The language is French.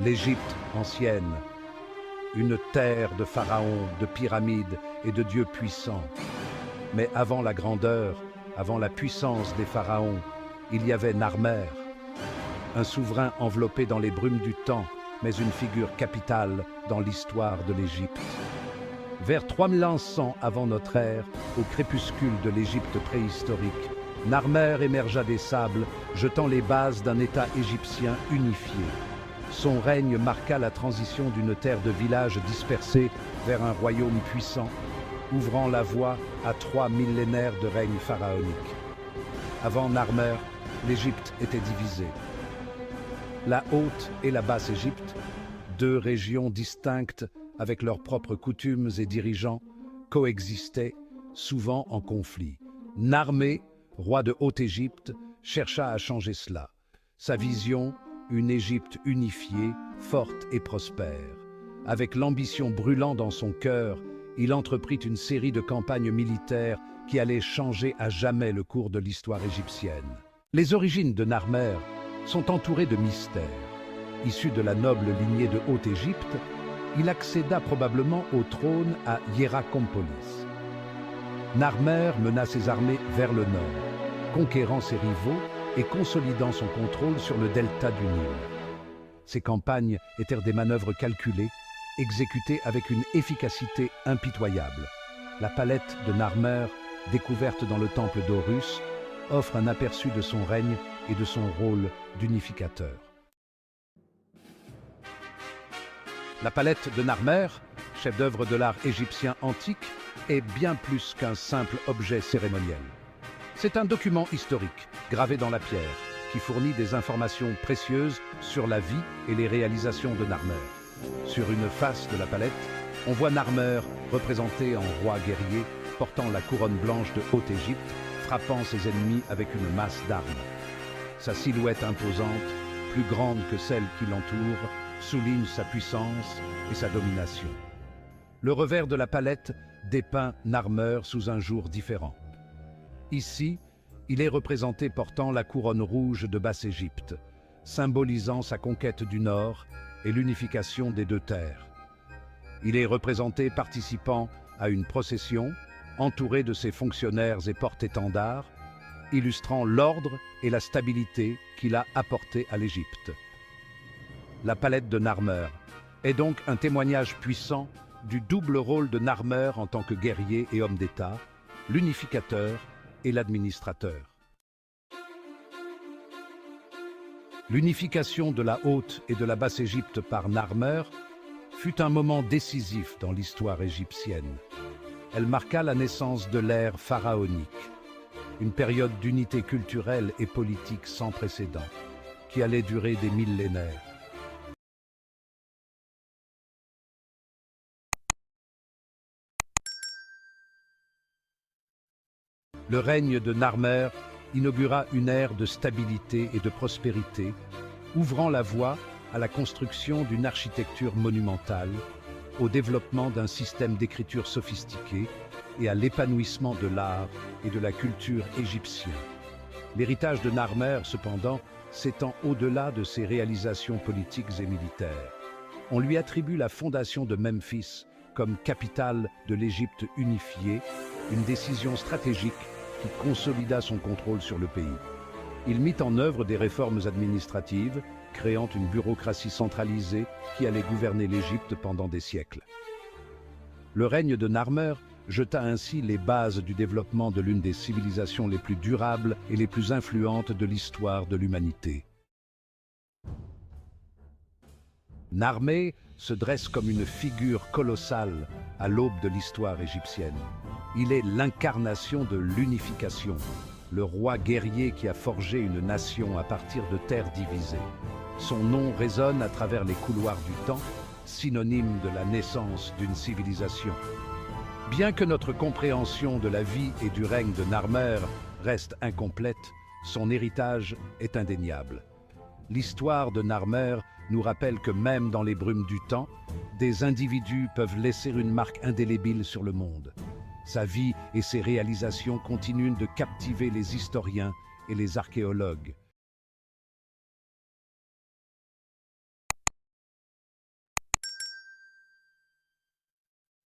L'Égypte ancienne, une terre de pharaons, de pyramides et de dieux puissants. Mais avant la grandeur, avant la puissance des pharaons, il y avait Narmer, un souverain enveloppé dans les brumes du temps, mais une figure capitale dans l'histoire de l'Égypte. Vers 3100 avant notre ère, au crépuscule de l'Égypte préhistorique, Narmer émergea des sables, jetant les bases d'un État égyptien unifié. Son règne marqua la transition d'une terre de villages dispersés vers un royaume puissant, ouvrant la voie à 3 millénaires de règne pharaonique. Avant Narmer, l'Égypte était divisée. La Haute et la Basse Égypte, deux régions distinctes avec leurs propres coutumes et dirigeants, coexistaient, souvent en conflit. Narmé, roi de Haute-Égypte, chercha à changer cela. Sa vision, une Égypte unifiée, forte et prospère. Avec l'ambition brûlant dans son cœur, il entreprit une série de campagnes militaires qui allaient changer à jamais le cours de l'histoire égyptienne. Les origines de Narmer sont entourées de mystères. Issu de la noble lignée de Haute-Égypte, il accéda probablement au trône à Hiérakonpolis. Narmer mena ses armées vers le nord, conquérant ses rivaux et consolidant son contrôle sur le delta du Nil. Ces campagnes étaient des manœuvres calculées, exécutées avec une efficacité impitoyable. La palette de Narmer, découverte dans le temple d'Horus, offre un aperçu de son règne et de son rôle d'unificateur. La palette de Narmer, chef-d'œuvre de l'art égyptien antique, est bien plus qu'un simple objet cérémoniel. C'est un document historique, gravé dans la pierre, qui fournit des informations précieuses sur la vie et les réalisations de Narmer. Sur une face de la palette, on voit Narmer représenté en roi guerrier, portant la couronne blanche de Haute-Égypte, frappant ses ennemis avec une masse d'armes. Sa silhouette imposante, plus grande que celle qui l'entoure, souligne sa puissance et sa domination. Le revers de la palette dépeint Narmer sous un jour différent. Ici, il est représenté portant la couronne rouge de Basse-Égypte, symbolisant sa conquête du Nord et l'unification des deux terres. Il est représenté participant à une procession, entouré de ses fonctionnaires et porte-étendards, illustrant l'ordre et la stabilité qu'il a apporté à l'Égypte. La palette de Narmer est donc un témoignage puissant du double rôle de Narmer en tant que guerrier et homme d'État, l'unificateur et l'administrateur. L'unification de la Haute et de la Basse-Égypte par Narmer fut un moment décisif dans l'histoire égyptienne. Elle marqua la naissance de l'ère pharaonique, une période d'unité culturelle et politique sans précédent, qui allait durer des millénaires. Le règne de Narmer inaugura une ère de stabilité et de prospérité, ouvrant la voie à la construction d'une architecture monumentale, au développement d'un système d'écriture sophistiqué et à l'épanouissement de l'art et de la culture égyptienne. L'héritage de Narmer, cependant, s'étend au-delà de ses réalisations politiques et militaires. On lui attribue la fondation de Memphis comme capitale de l'Égypte unifiée, une décision stratégique qui consolida son contrôle sur le pays. Il mit en œuvre des réformes administratives, créant une bureaucratie centralisée qui allait gouverner l'Égypte pendant des siècles. Le règne de Narmer jeta ainsi les bases du développement de l'une des civilisations les plus durables et les plus influentes de l'histoire de l'humanité. Narmé se dresse comme une figure colossale à l'aube de l'histoire égyptienne. Il est l'incarnation de l'unification, le roi guerrier qui a forgé une nation à partir de terres divisées. Son nom résonne à travers les couloirs du temps, synonyme de la naissance d'une civilisation. Bien que notre compréhension de la vie et du règne de Narmer reste incomplète, son héritage est indéniable. L'histoire de Narmer nous rappelle que même dans les brumes du temps, des individus peuvent laisser une marque indélébile sur le monde. Sa vie et ses réalisations continuent de captiver les historiens et les archéologues.